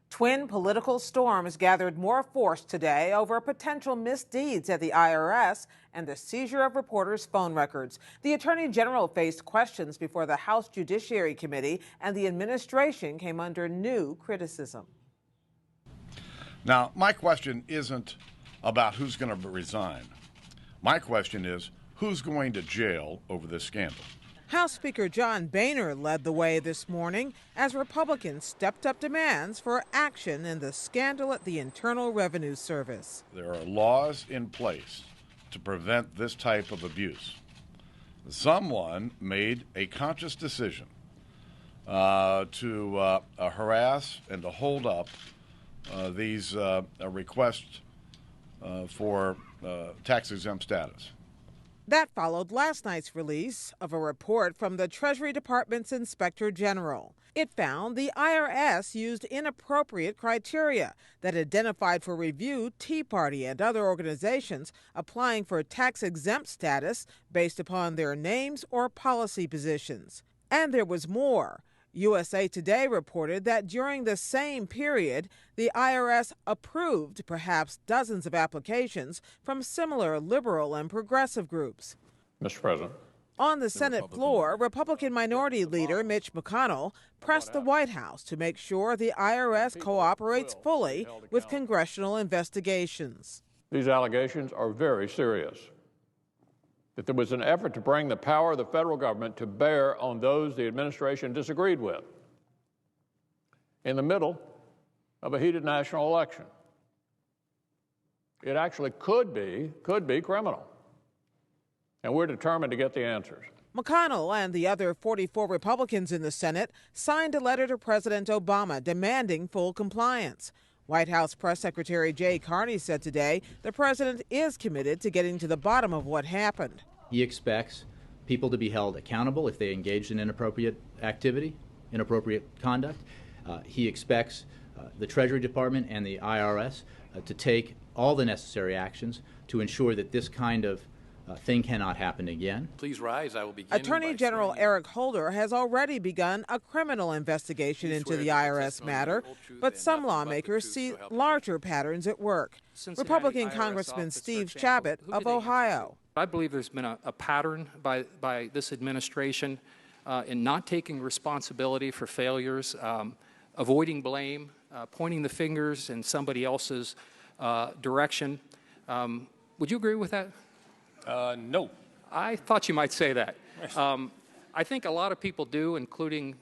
Twin political storms gathered more force today over potential misdeeds at the IRS and the seizure of reporters' phone records. The Attorney General faced questions before the House Judiciary Committee, and the administration came under new criticism. Now, my question isn't about who's going to resign. My question is, who's going to jail over this scandal? House Speaker John Boehner led the way this morning as Republicans stepped up demands for action in the scandal at the Internal Revenue Service. There are laws in place to prevent this type of abuse. Someone made a conscious decision to harass and to hold up these requests for tax-exempt status. That followed last night's release of a report from the Treasury Department's Inspector General. It found the IRS used inappropriate criteria that identified for review Tea Party and other organizations applying for tax-exempt status based upon their names or policy positions. And there was more. USA Today reported that during the same period, the IRS approved perhaps dozens of applications from similar liberal and progressive groups. Mr. President. On the Senate floor, Republican Minority Leader Mitch McConnell pressed the White House to make sure the IRS cooperates fully with congressional investigations. These allegations are very serious. That there was an effort to bring the power of the federal government to bear on those the administration disagreed with in the middle of a heated national election. It actually could be criminal. And we're determined to get the answers. McConnell and the other 44 Republicans in the Senate signed a letter to President Obama demanding full compliance. White House Press Secretary Jay Carney said today the president is committed to getting to the bottom of what happened. He expects people to be held accountable if they engaged in inappropriate activity, inappropriate conduct. He expects the Treasury Department and the IRS to take all the necessary actions to ensure that this kind of thing cannot happen again. Please rise. I will begin. Attorney General Eric Holder has already begun a criminal investigation into the IRS matter, but some lawmakers see larger patterns at work. Republican Congressman Steve Chabot of Ohio. I believe there's been a pattern by this administration in not taking responsibility for failures, avoiding blame, pointing the fingers in somebody else's direction. Would you agree with that? No. I thought you might say that. I think a lot of people do, including